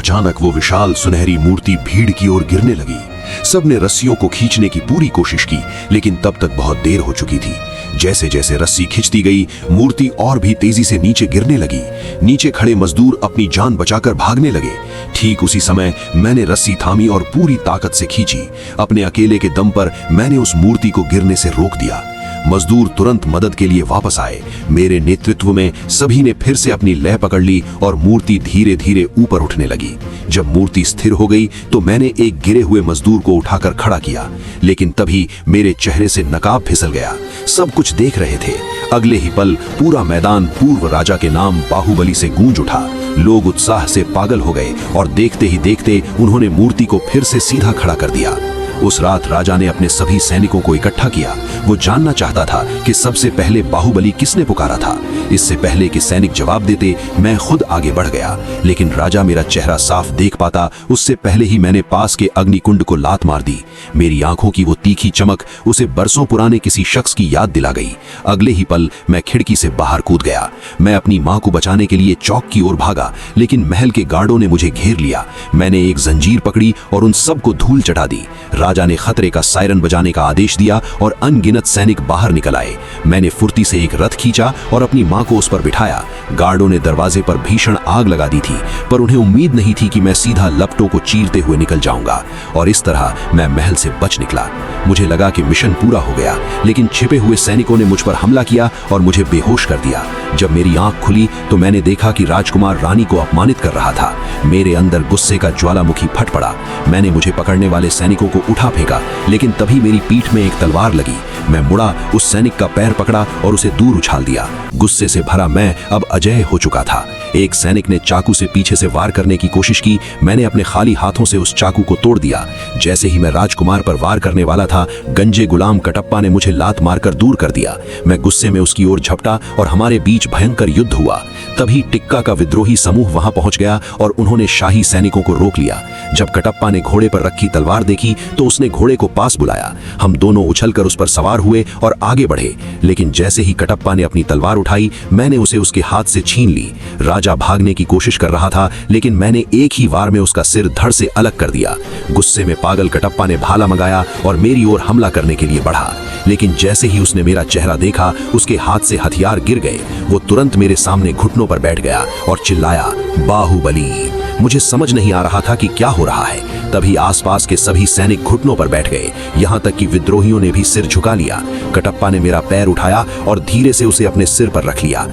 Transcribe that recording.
अचानक वो विशाल सुनहरी मूर्ति भीड़ की ओर गिरने लगी। सबने रस्सियों को खींचने की पूरी कोशिश की, लेकिन तब तक बहुत देर हो चुकी थी। जैसे जैसे रस्सी खिंचती गई, मूर्ति और भी तेजी से नीचे गिरने लगी। नीचे खड़े मजदूर अपनी जान बचाकर भागने लगे। ठीक उसी समय मैंने रस्सी थामी और पूरी ताकत से खींची। अपने अकेले के दम पर मैंने उस मूर्ति को गिरने से रोक दिया। मजदूर तुरंत मदद के लिए वापस आए। मेरे नेतृत्व में सभी ने फिर से अपनी लय पकड़ ली और मूर्ति धीरे धीरे ऊपर उठने लगी। जब मूर्ति स्थिर हो गई तो मैंने एक गिरे हुए मजदूर को उठाकर खड़ा किया, लेकिन तभी मेरे चेहरे से नकाब फिसल गया। सब कुछ देख रहे थे। अगले ही पल पूरा मैदान पूर्व राजा के नाम बाहुबली से गूंज उठा। लोग उत्साह से पागल हो गए और देखते ही देखते उन्होंने मूर्ति को फिर से सीधा खड़ा कर दिया। उस रात राजा ने अपने सभी सैनिकों को इकट्ठा किया। वो जानना चाहता था कि सबसे पहले बाहुबली किसने पुकारा था। इससे पहले कि सैनिक जवाब देते, मैं खुद आगे बढ़ गया, लेकिन राजा मेरा चेहरा साफ देख पाता उससे पहले ही मैंने पास के अग्निकुंड को लात मार दी। मेरी आंखों की वो तीखी चमक उसे बरसों पुराने किसी शख्स की याद दिला गई। अगले ही पल मैं खिड़की से बाहर कूद गया। मैं अपनी मां को बचाने के लिए चौक की ओर भागा, लेकिन महल के गार्डों ने मुझे घेर लिया। मैंने एक जंजीर पकड़ी और उन सबको धूल चटा दी। राजा ने खतरे का सायरन बजाने का आदेश दिया और अनगिनत सैनिक बाहर निकल आए। मैंने फुर्ती से एक रथ खींचा और अपनी मां को उस पर बिठाया। गार्डों ने दरवाजे पर भीषण आग लगा दी थी, पर उन्हें उम्मीद नहीं थी कि मैं सीधा लपटों को चीरते हुए निकल जाऊंगा, और इस तरह मैं महल से बच निकला। मुझे लगा कि मिशन पूरा हो गया, लेकिन छिपे हुए सैनिकों ने मुझ पर हमला किया और मुझे बेहोश कर दिया। जब मेरी आंख खुली तो मैंने देखा कि राजकुमार रानी को अपमानित कर रहा था। मेरे अंदर गुस्से का ज्वालामुखी फट पड़ा। मैंने मुझे पकड़ने वाले सैनिकों को उठा फेंका, लेकिन तभी मेरी पीठ में एक तलवार लगी। मैं मुड़ा, उस सैनिक का पैर पकड़ा और उसे दूर उछाल दिया। गुस्से से भरा मैं अब अजेय हो चुका था। एक सैनिक ने चाकू से पीछे से वार करने की कोशिश की। मैंने अपने खाली हाथों से उस चाकू को तोड़ दिया। जैसे ही मैं राजकुमार पर वार करने वाला था, गंजे गुलाम कटप्पा ने मुझे लात मारकर दूर कर दिया। मैं गुस्से में उसकी ओर झपटा और हमारे बीच भयंकर युद्ध हुआ। तभी टिक्का का विद्रोही समूह वहां पहुंच गया और उन्होंने शाही सैनिकों को रोक लिया। जब कटप्पा ने घोड़े पर रखी तलवार देखी तो उसने घोड़े को पास बुलाया। हम दोनों उछलकर उस पर सवार हुए और आगे बढ़े, लेकिन जैसे ही कटप्पा ने अपनी तलवार उठाई, मैंने उसे उसके हाथ से छीन ली। राजा भागने की कोशिश कर रहा था, लेकिन मैंने एक ही वार में उसका सिर धड़ से अलग कर दिया। गुस्से में पागल कटप्पा ने भाला मंगाया और मेरी ओर हमला करने के लिए बढ़ा, लेकिन जैसे ही उसने मेरा चेहरा देखा, उसके हाथ से हथियार गिर गए। वो तुरंत मेरे सामने घुटनों पर बैठ गया और चिल्लाया, बाहुबली। मुझे समझ नहीं आ रहा था कि क्या हो रहा है। तभी आसपास के सभी सैनिक घुटनों पर बैठ गए, यहाँ तक कि विद्रोहियों ने भी सिर झुका लिया। कटप्पा ने मेरा पैर उठाया और धीरे से उसे अपने सिर पर रख लिया।